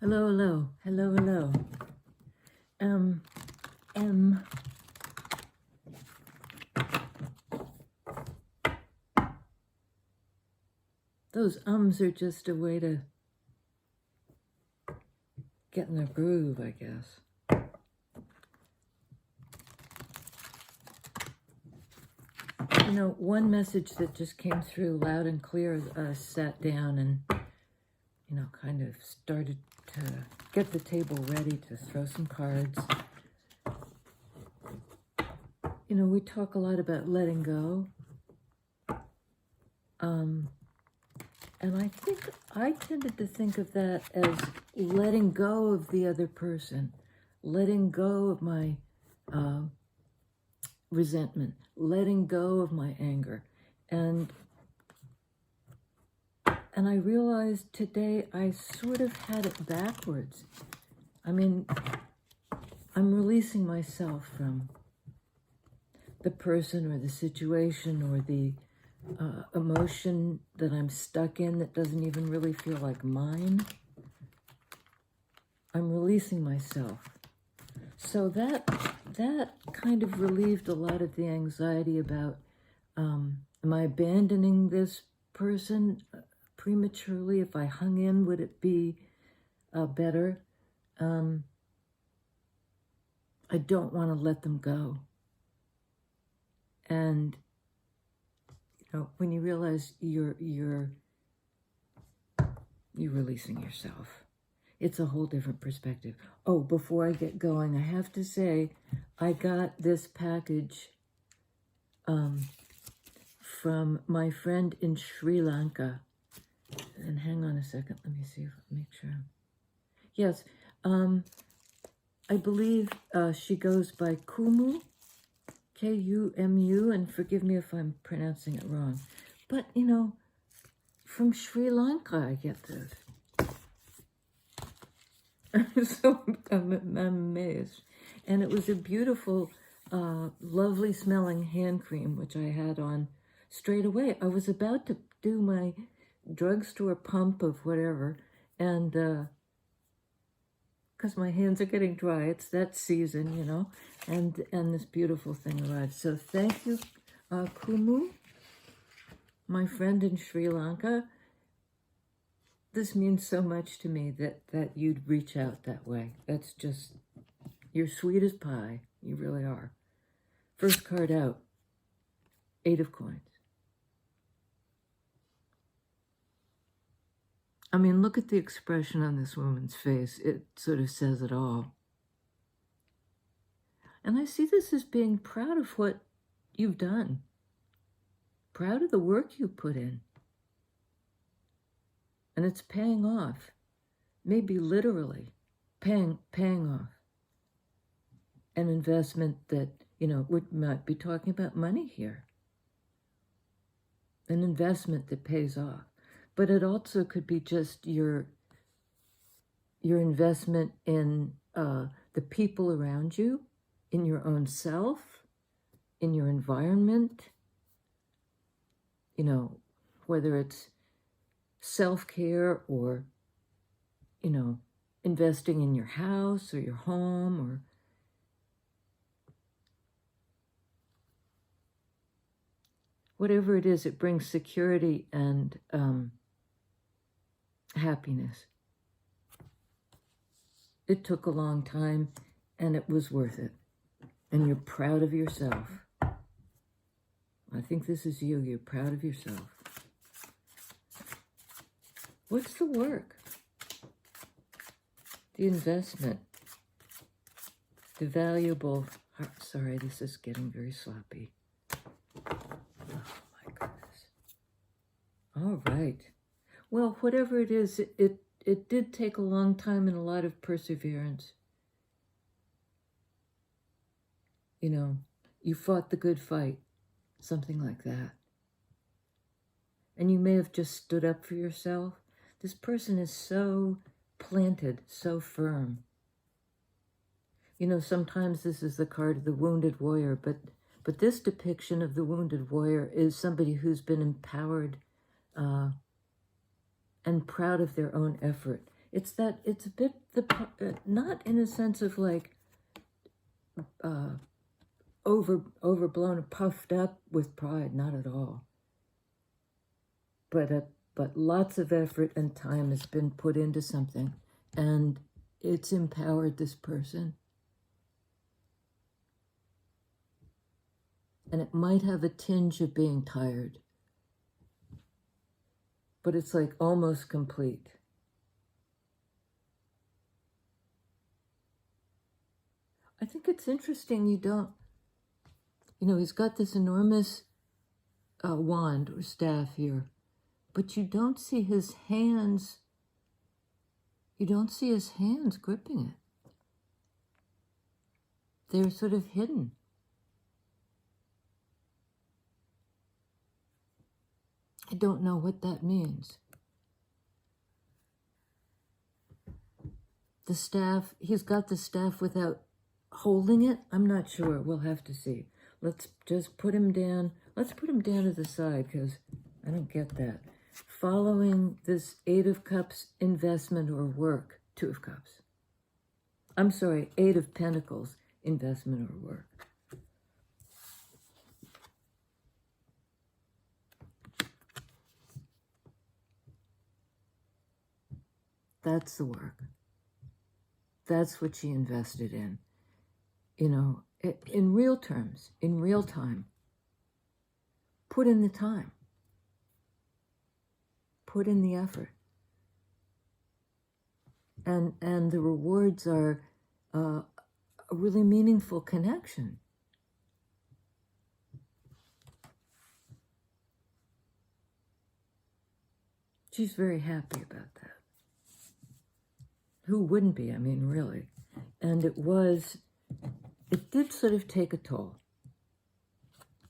Hello, hello, hello, hello. M. Those ums are just a way to get in the groove, I guess. You know, one message that just came through loud and clear, sat down and, kind of started to get the table ready to throw some cards. You know, we talk a lot about letting go. And I think I tended to think of that as letting go of the other person, letting go of my resentment, letting go of my anger. And I realized today I sort of had it backwards. I mean, I'm releasing myself from the person or the situation or the emotion that I'm stuck in that doesn't even really feel like mine. I'm releasing myself. So that kind of relieved a lot of the anxiety about, am I abandoning this person prematurely? If I hung in, would it be better? I don't want to let them go. And when you realize you're releasing yourself, it's a whole different perspective. Oh, before I get going, I have to say I got this package from my friend in Sri Lanka. And hang on a second, let me see if I make sure. Yes, I believe she goes by Kumu. Kumu, and forgive me if I'm pronouncing it wrong. But, from Sri Lanka I get this. So I'm amazed. And it was a beautiful, lovely smelling hand cream, which I had on straight away. I was about to do my drugstore pump of whatever, and because my hands are getting dry, it's that season, and this beautiful thing arrived. So thank you, Kumu, my friend in Sri Lanka. This means so much to me that you'd reach out that way. That's just, you're sweet as pie. You really are. First card out, 8 of coins. I mean, look at the expression on this woman's face. It sort of says it all. And I see this as being proud of what you've done. Proud of the work you put in. And it's paying off. Maybe literally paying off. An investment that, we might be talking about money here. An investment that pays off. But it also could be just your investment in the people around you, in your own self, in your environment, whether it's self-care or, investing in your house or your home or whatever it is, it brings security and happiness. It took a long time and it was worth it. And you're proud of yourself. I think this is you. You're proud of yourself. What's the work? The investment. The valuable... Sorry, this is getting very sloppy. Oh, my goodness. All right. Well, whatever it is, it did take a long time and a lot of perseverance. You fought the good fight. Something like that. And you may have just stood up for yourself. This person is so planted, so firm. Sometimes this is the card of the wounded warrior, but this depiction of the wounded warrior is somebody who's been empowered and proud of their own effort. It's a bit, not in a sense of like overblown or puffed up with pride, not at all. But lots of effort and time has been put into something, and it's empowered this person. And it might have a tinge of being tired, but it's like almost complete. I think it's interesting he's got this enormous wand or staff here, but you don't see his hands. You don't see his hands gripping it. They're sort of hidden. I don't know what that means. The staff, he's got the staff without holding it. I'm not sure. We'll have to see. Let's just put him down. Let's put him down to the side because I don't get that. Following this 8 of Cups investment or work, 2 of Cups. I'm sorry, 8 of Pentacles investment or work. That's the work. That's what she invested in. In real terms, in real time. Put in the time. Put in the effort. And the rewards are a really meaningful connection. She's very happy about that. Who wouldn't be? I mean, really. And it did sort of take a toll.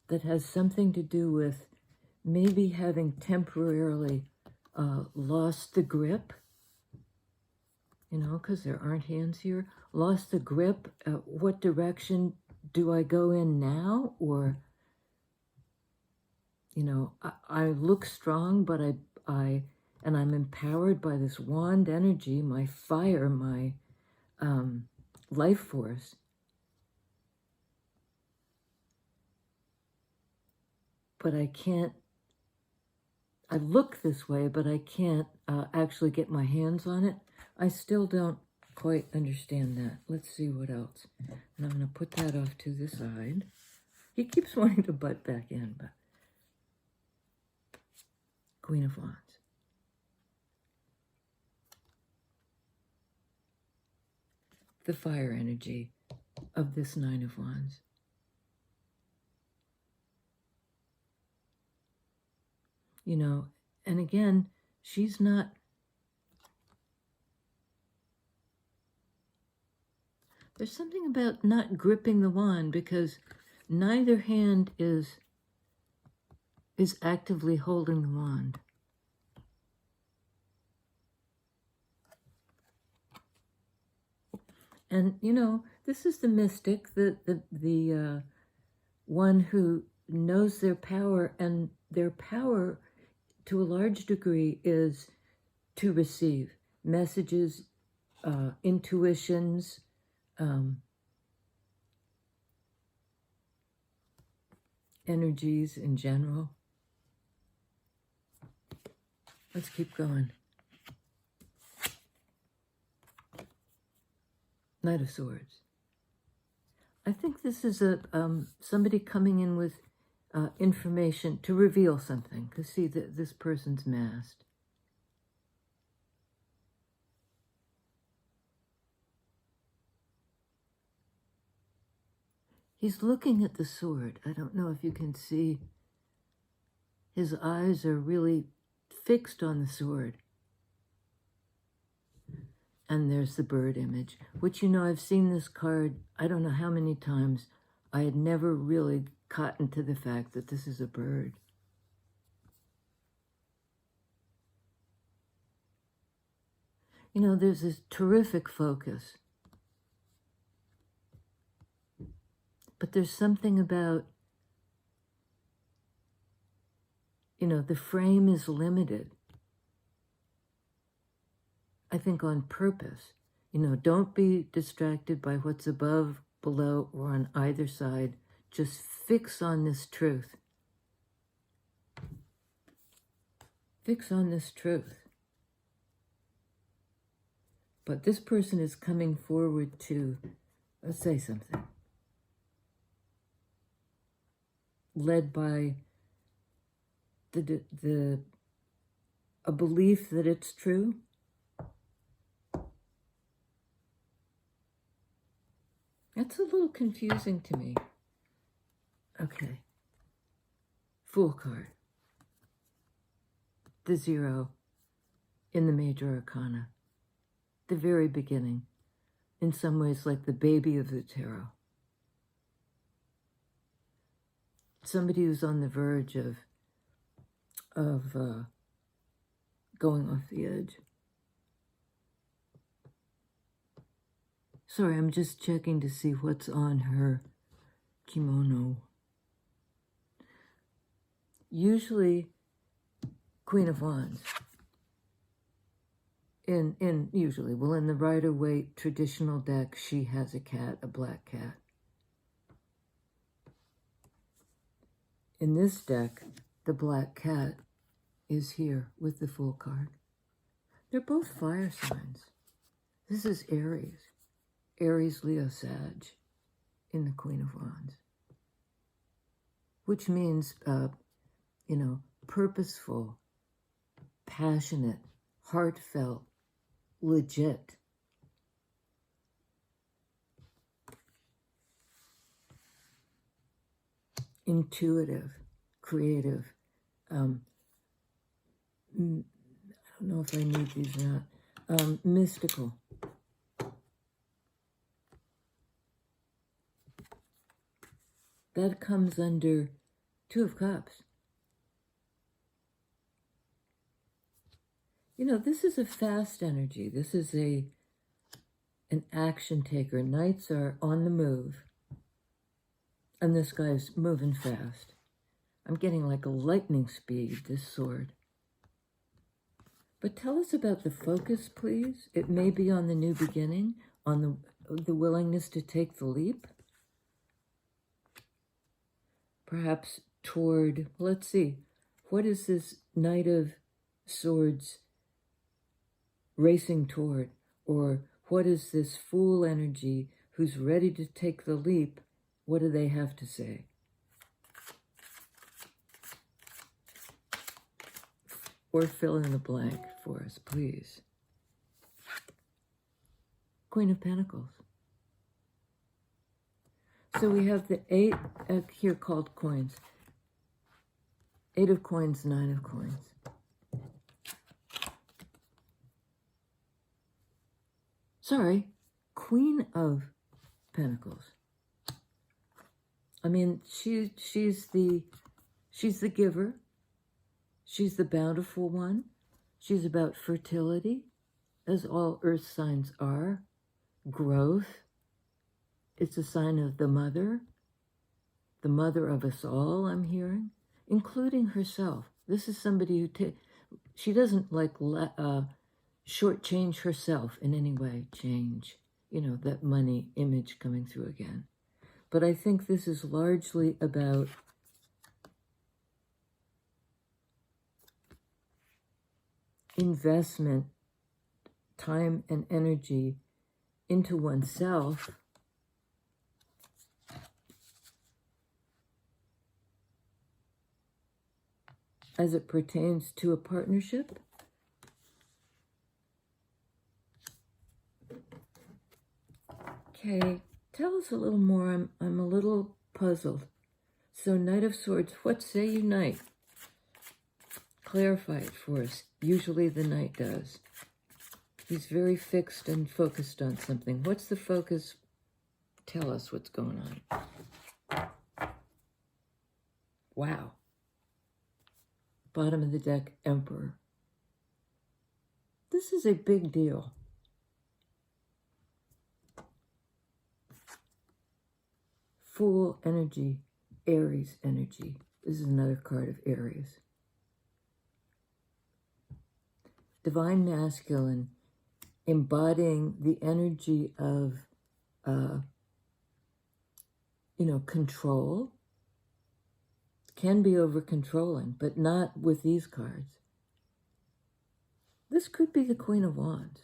That has something to do with maybe having temporarily lost the grip, because there aren't hands here. Lost the grip. What direction do I go in now? Or, I look strong, but I'm empowered by this wand energy, my fire, my life force. But I look this way, but I can't actually get my hands on it. I still don't quite understand that. Let's see what else. And I'm going to put that off to the side. He keeps wanting to butt back in, but Queen of Wands. The fire energy of this 9 of Wands. And again, she's not, there's something about not gripping the wand because neither hand is actively holding the wand. And, this is the mystic, the one who knows their power, and their power to a large degree is to receive messages, intuitions, energies in general. Let's keep going. Knight of Swords. I think this is somebody coming in with information to reveal something. Because see, this person's masked. He's looking at the sword. I don't know if you can see. His eyes are really fixed on the sword. And there's the bird image, which, I've seen this card, I don't know how many times. I had never really gotten to the fact that this is a bird. There's this terrific focus. But there's something about, the frame is limited. I think on purpose. You know, don't be distracted by what's above, below, or on either side. Just fix on this truth. Fix on this truth. But this person is coming forward to say something. Led by a belief that it's true. That's a little confusing to me. Okay. Fool card. The 0 in the major arcana. The very beginning. In some ways like the baby of the tarot. Somebody who's on the verge of going off the edge. Sorry, I'm just checking to see what's on her kimono. Usually, Queen of Wands. In the Rider-Waite traditional deck, she has a cat, a black cat. In this deck, the black cat is here with the Fool card. They're both fire signs. This is Aries. Aries, Leo, Sag in the Queen of Wands. Which means, purposeful, passionate, heartfelt, legit. Intuitive, creative. I don't know if I need these or not. Mystical. That comes under 2 of Cups. You know, this is a fast energy. This is an action taker. Knights are on the move. And this guy's moving fast. I'm getting like a lightning speed, this sword. But tell us about the focus, please. It may be on the new beginning, on the willingness to take the leap. Perhaps toward, let's see, what is this Knight of Swords racing toward? Or what is this Fool energy who's ready to take the leap? What do they have to say? Or fill in the blank for us, please. Queen of Pentacles. So we have the 8 here called coins. 8 of coins, 9 of coins. Sorry, Queen of Pentacles. I mean, she's the giver. She's the bountiful one. She's about fertility, as all earth signs are. Growth. It's a sign of the mother of us all, I'm hearing, including herself. This is somebody who she doesn't like shortchange herself in any way. Change, that money image coming through again. But I think this is largely about investment, time and energy into oneself as it pertains to a partnership. Okay, tell us a little more. I'm a little puzzled. So Knight of Swords, what say you, Knight? Clarify it for us. Usually the Knight does. He's very fixed and focused on something. What's the focus? Tell us what's going on. Wow. Bottom of the deck, Emperor. This is a big deal. Fool energy, Aries energy. This is another card of Aries. Divine Masculine embodying the energy of, control. Can be over-controlling, but not with these cards. This could be the Queen of Wands.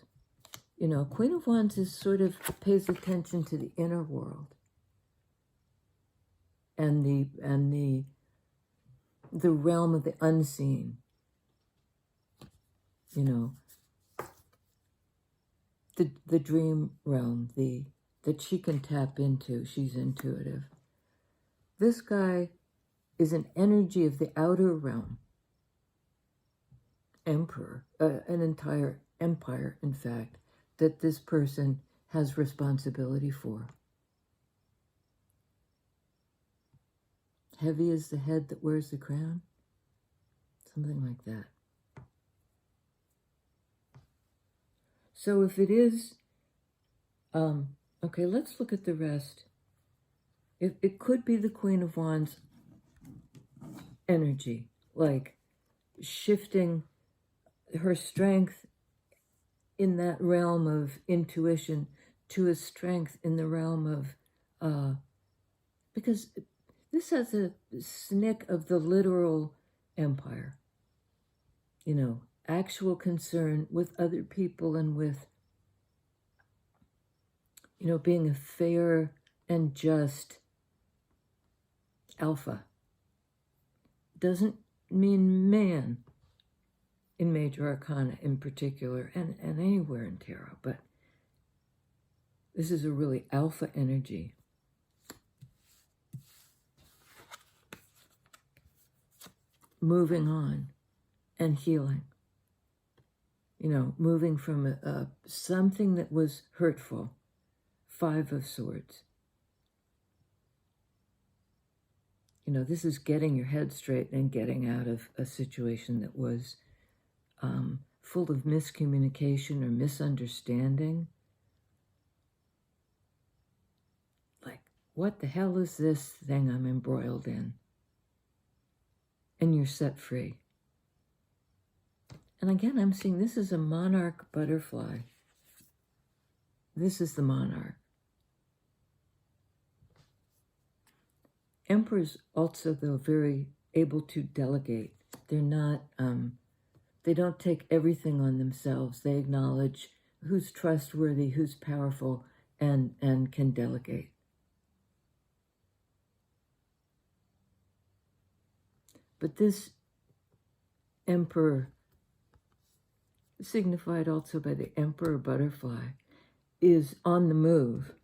Queen of Wands is sort of pays attention to the inner world and the realm of the unseen. The dream realm, that she can tap into. She's intuitive. This guy is an energy of the outer realm. Emperor, an entire empire, in fact, that this person has responsibility for. Heavy is the head that wears the crown. Something like that. So if it is, okay, let's look at the rest. It could be the Queen of Wands energy, like shifting her strength in that realm of intuition to a strength in the realm of, because this has a snick of the literal empire, actual concern with other people and with, being a fair and just alpha. Doesn't mean man in major arcana in particular, and anywhere in tarot, but this is a really alpha energy. Moving on and healing. Moving from something that was hurtful. 5 of Swords. This is getting your head straight and getting out of a situation that was full of miscommunication or misunderstanding. Like, what the hell is this thing I'm embroiled in? And you're set free. And again, I'm seeing this is a monarch butterfly. This is the monarch. Emperors also, though, very able to delegate. They're not, they don't take everything on themselves. They acknowledge who's trustworthy, who's powerful, and can delegate. But this emperor, signified also by the emperor butterfly, is on the move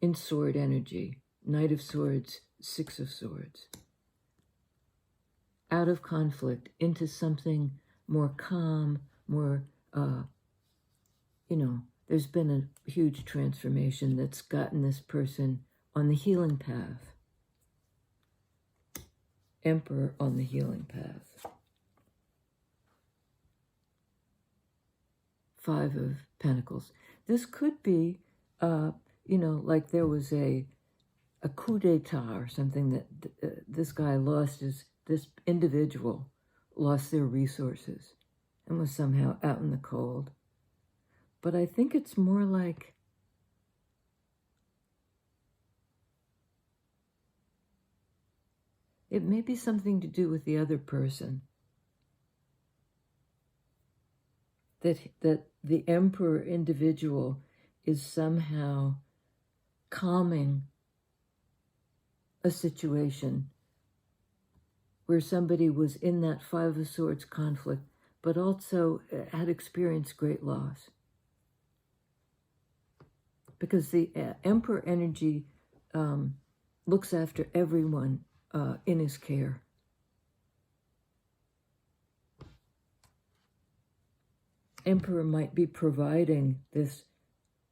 in sword energy. Knight of Swords, 6 of Swords. Out of conflict into something more calm, more, there's been a huge transformation that's gotten this person on the healing path. Emperor on the healing path. 5 of Pentacles. This could be, like there was a coup d'etat or something that this guy lost this individual lost their resources and was somehow out in the cold. But I think it's more like it may be something to do with the other person. That the emperor individual is somehow calming a situation where somebody was in that 5 of Swords conflict, but also had experienced great loss. Because the emperor energy looks after everyone in his care. Emperor might be providing this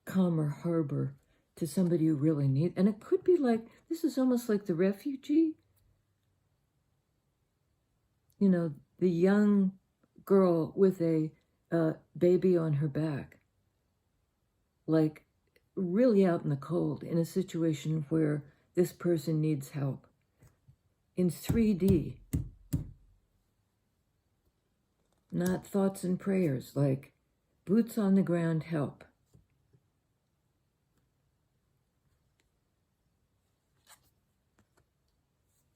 calmer harbor to somebody who really needs, and it could be like, this is almost like the refugee. The young girl with a baby on her back, like really out in the cold in a situation where this person needs help. In 3D, not thoughts and prayers, like boots on the ground help.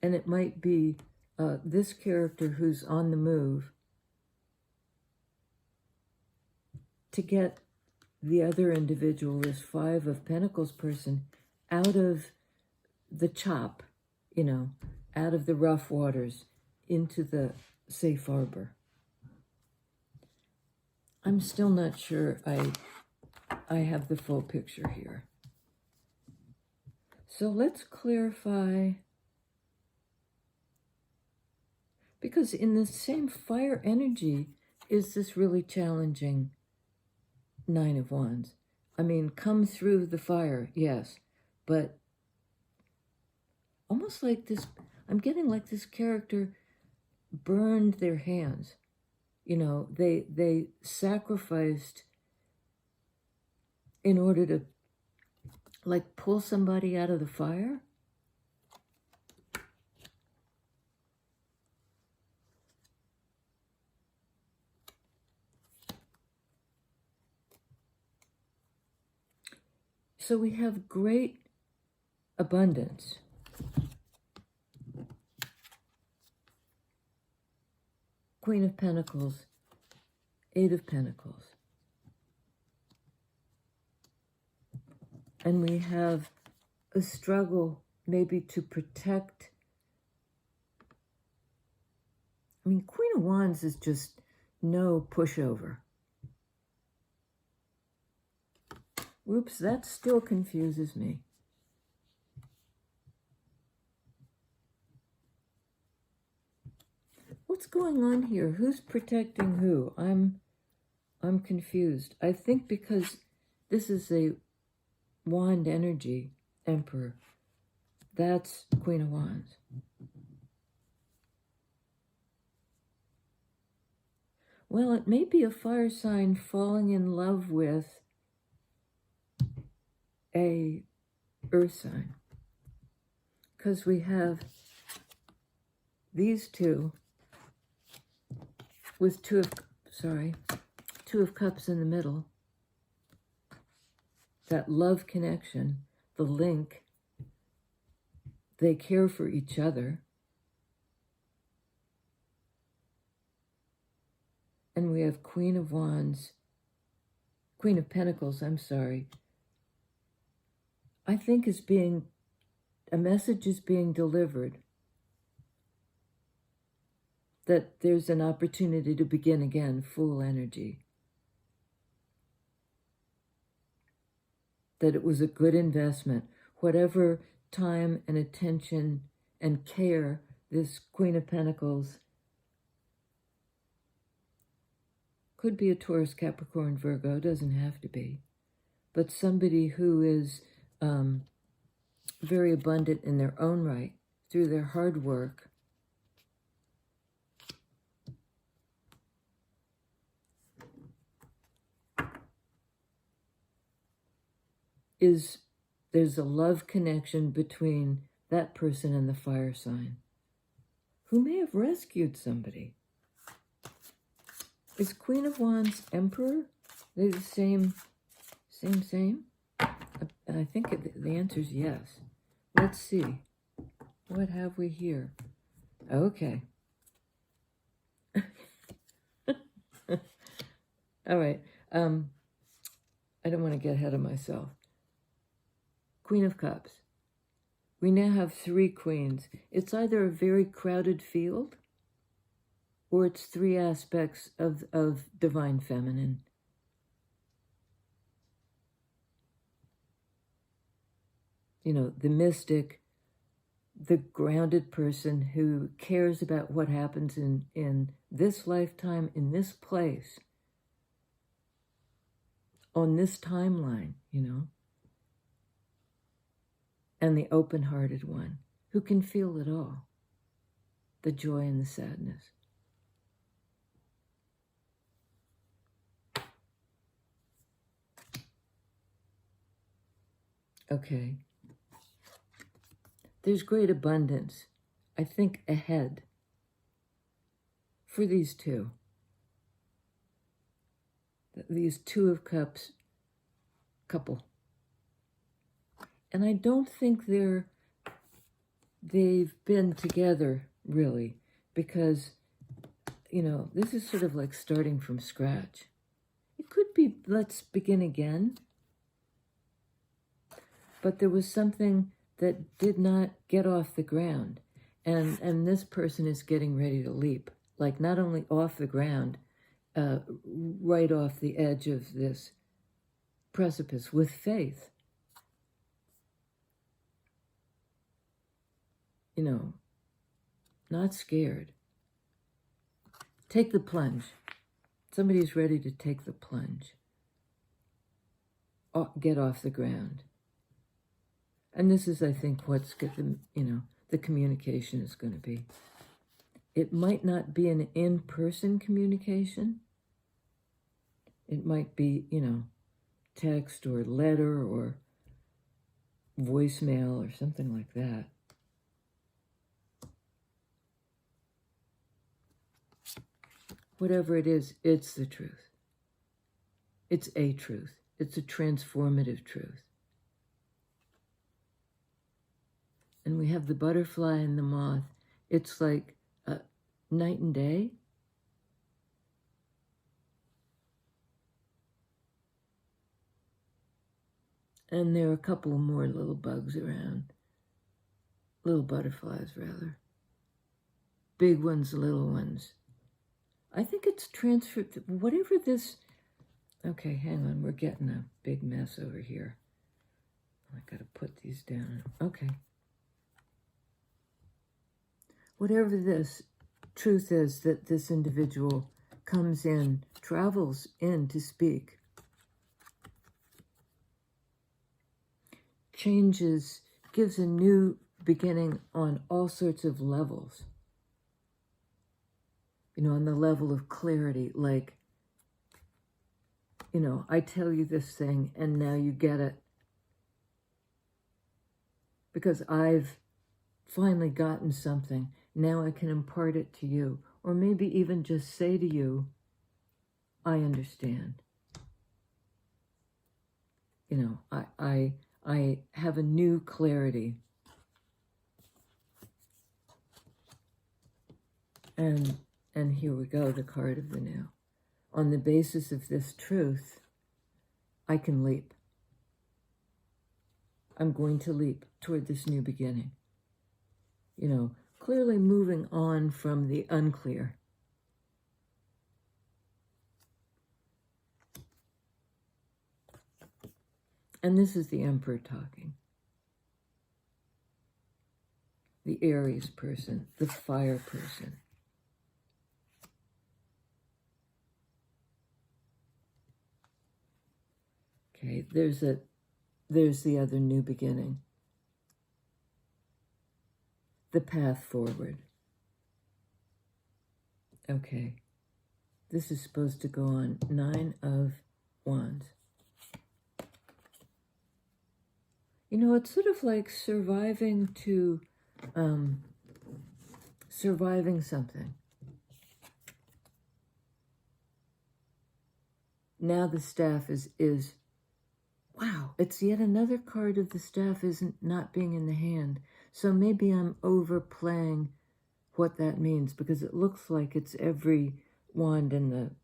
And it might be this character who's on the move to get the other individual, this Five of Pentacles person, out of the chop, you know, out of the rough waters into the safe harbor. I'm still not sure I have the full picture here. So let's clarify, because in the same fire energy is this really challenging Nine of Wands. I mean, come through the fire, yes, but almost like this, I'm getting like this character burned their hands. You know, they sacrificed in order to like pull somebody out of the fire. So we have great abundance. Queen of Pentacles, Eight of Pentacles. And we have a struggle maybe to protect. I mean, Queen of Wands is just no pushover. Oops, that still confuses me. What's going on here? Who's protecting who? I'm confused. I think because this is a wand energy, Emperor. That's Queen of Wands. Well, it may be a fire sign falling in love with a earth sign, because we have these two with two of cups in the middle. That love connection, the link, they care for each other. And we have Queen of Wands, Queen of Pentacles, I'm sorry. I think a message is being delivered that there's an opportunity to begin again, Fool energy. That it was a good investment. Whatever time and attention and care this Queen of Pentacles, could be a Taurus, Capricorn, Virgo, doesn't have to be, but somebody who is very abundant in their own right through their hard work, there's a love connection between that person and the fire sign who may have rescued somebody. Is Queen of Wands Emperor? They the same? I think the answer is yes. Let's see. What have we here? Okay. All right. I don't want to get ahead of myself. Queen of Cups. We now have three queens. It's either a very crowded field or it's three aspects of divine feminine. You know, the mystic, the grounded person who cares about what happens in this lifetime, in this place, on this timeline, you know. And the open-hearted one who can feel it all, the joy and the sadness. Okay. There's great abundance, I think, ahead for these two. these Two of Cups couple. And I don't think they've been together, really, because, you know, this is sort of like starting from scratch. It could be, let's begin again. But there was something that did not get off the ground. And this person is getting ready to leap. Like, not only off the ground, right off the edge of this precipice with faith. You know, not scared. Take the plunge. Somebody's ready to take the plunge. Get off the ground. And this is, I think, what's the, you know, the communication is going to be. It might not be an in-person communication. It might be, you know, text or letter or voicemail or something like that. Whatever it is, it's the truth. It's a truth. It's a transformative truth. And we have the butterfly and the moth. It's like night and day. And there are a couple more little bugs around. Little butterflies, rather. Big ones, little ones. I think it's transferred, whatever this... Okay, hang on, we're getting a big mess over here. I gotta put these down. Okay. Whatever this truth is that this individual comes in, travels in to speak, changes, gives a new beginning on all sorts of levels. You know, on the level of clarity, like, you know, I tell you this thing and now you get it. Because I've finally gotten something. Now I can impart it to you. Or maybe even just say to you, I understand. You know, I have a new clarity. And here we go, the card of the now. On the basis of this truth, I can leap. I'm going to leap toward this new beginning. You know, clearly moving on from the unclear. And this is the Emperor talking. The Aries person, the fire person. Okay, there's the other new beginning. The path forward. Okay, this is supposed to go on 9 of Wands. You know, it's sort of like surviving something. Now the staff is wow, it's yet another card of the staff isn't not being in the hand. So maybe I'm overplaying what that means because it looks like it's every wand in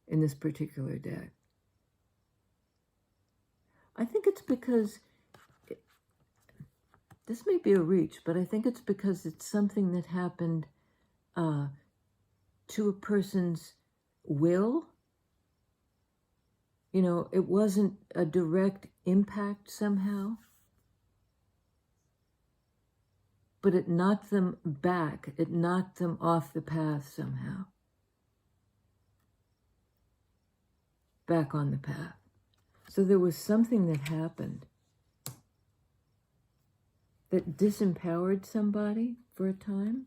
this particular deck. I think it's because, this may be a reach, but I think it's because it's something that happened to a person's will. You know, it wasn't a direct impact somehow, but it knocked them back. It knocked them off the path somehow. Back on the path. So there was something that happened that disempowered somebody for a time.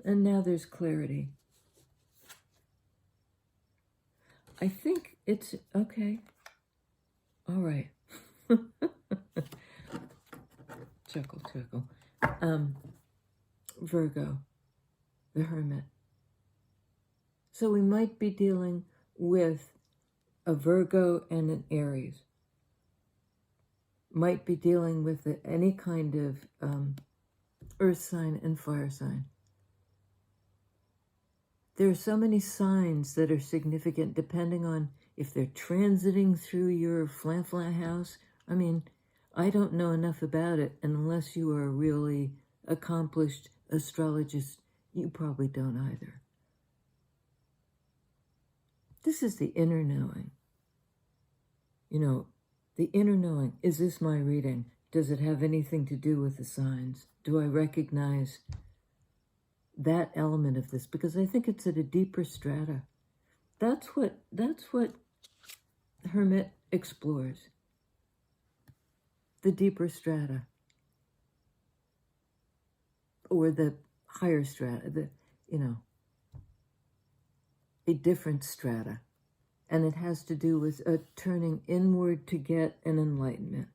And now there's clarity. I think it's okay. All right. Chuckle, chuckle. Virgo, the Hermit. So we might be dealing with a Virgo and an Aries. Might be dealing with any kind of earth sign and fire sign. There are so many signs that are significant depending on if they're transiting through your flan house. I mean, I don't know enough about it, and unless you are a really accomplished astrologist, you probably don't either. This is the inner knowing. You know, the inner knowing. Is this my reading? Does it have anything to do with the signs? Do I recognize that element of this? Because I think it's at a deeper strata. That's what Hermit explores. The deeper strata. Or the higher strata, a different strata. And it has to do with turning inward to get an enlightenment.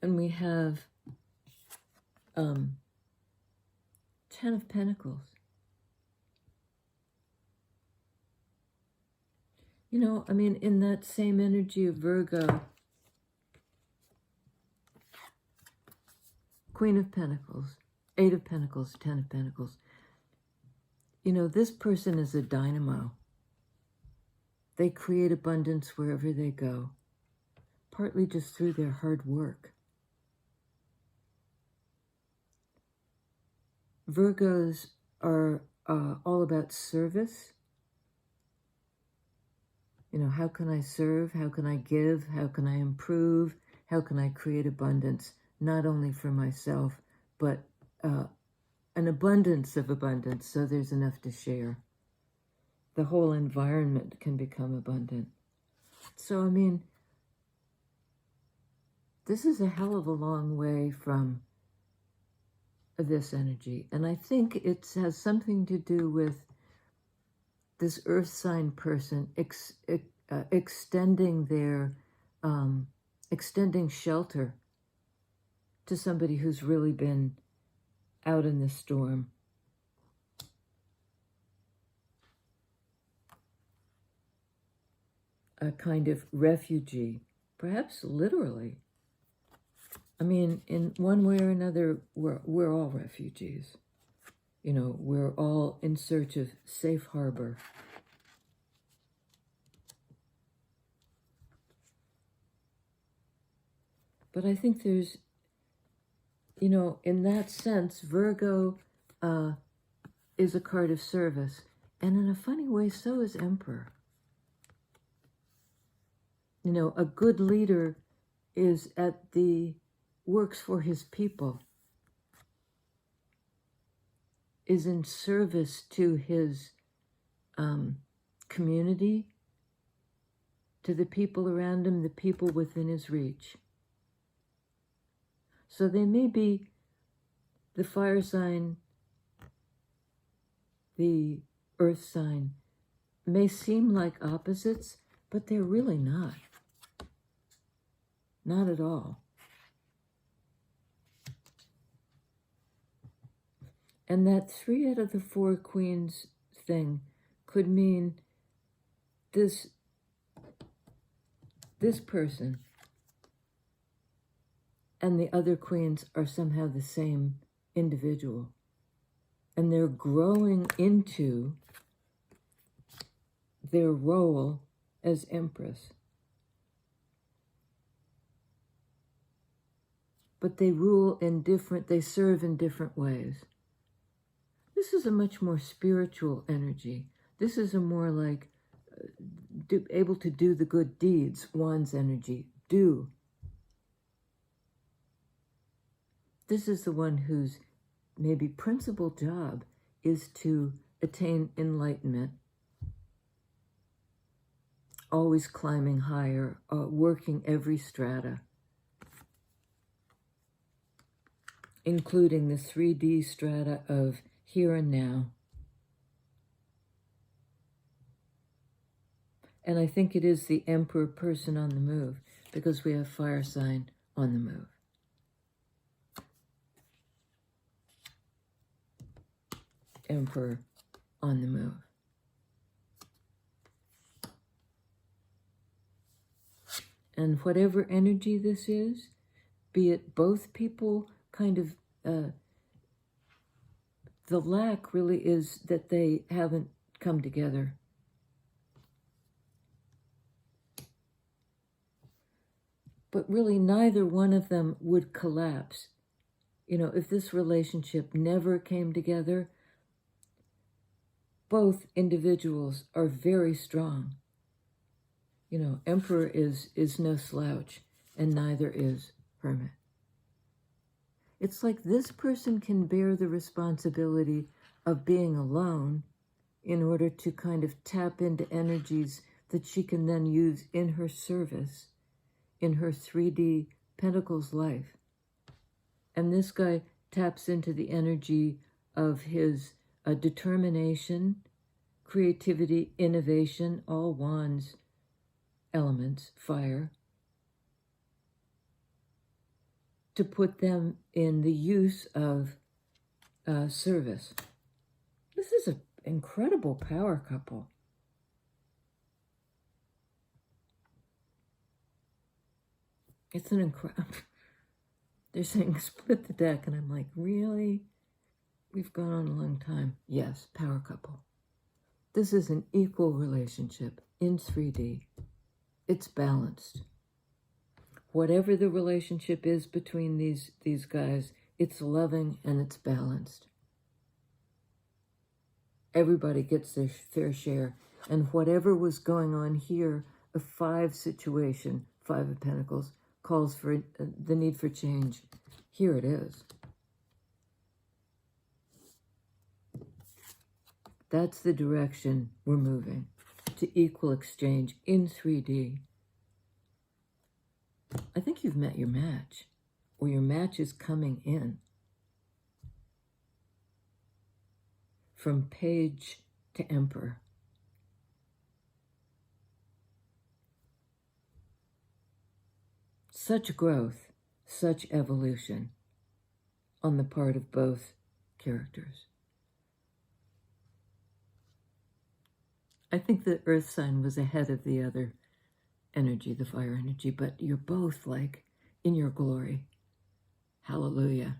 And we have 10 of Pentacles. You know, I mean, in that same energy of Virgo, Queen of Pentacles, 8 of Pentacles, 10 of Pentacles. You know, this person is a dynamo. They create abundance wherever they go, partly just through their hard work. Virgos are all about service. You know, how can I serve? How can I give? How can I improve? How can I create abundance, not only for myself, but an abundance of abundance, so there's enough to share. The whole environment can become abundant. So, I mean, this is a hell of a long way from this energy. And I think it has something to do with this earth sign person extending their, extending shelter to somebody who's really been out in the storm. A kind of refugee, perhaps literally. I mean, in one way or another, we're all refugees. You know, we're all in search of safe harbor. But I think there's, you know, in that sense, Virgo is a card of service. And in a funny way, so is Emperor. You know, a good leader is works for his people, is in service to his community, to the people around him, the people within his reach. So they may be the fire sign, the earth sign, may seem like opposites, but they're really not. Not at all. And that 3 out of the 4 queens thing could mean this person and the other queens are somehow the same individual. And they're growing into their role as Empress. But they they serve in different ways. This is a much more spiritual energy. This is a more like able to do the good deeds, Wands energy, do. This is the one whose maybe principal job is to attain enlightenment, always climbing higher, working every strata, including the 3D strata of here and now. And I think it is the Emperor person on the move, because we have fire sign on the move. Emperor on the move. And whatever energy this is, be it both people kind of, the lack really is that they haven't come together. But really neither one of them would collapse. You know, if this relationship never came together, both individuals are very strong. You know, Emperor is no slouch, and neither is Hermit. It's like this person can bear the responsibility of being alone in order to kind of tap into energies that she can then use in her service, in her 3D Pentacles life. And this guy taps into the energy of his determination, creativity, innovation, all wands elements, fire, to put them in the use of service. This is an incredible power couple. It's an incredible... They're saying split the deck, and I'm like, really? We've gone on a long time. Yes, power couple. This is an equal relationship in 3D. It's balanced. Whatever the relationship is between these guys, it's loving and it's balanced. Everybody gets their fair share. And whatever was going on here, a 5 situation, 5 of Pentacles, calls for the need for change. Here it is. That's the direction we're moving, to equal exchange in 3D. I think you've met your match, or your match is coming in. From Page to Emperor. Such growth, such evolution on the part of both characters. I think the earth sign was ahead of the other energy, the fire energy, but you're both like in your glory. Hallelujah.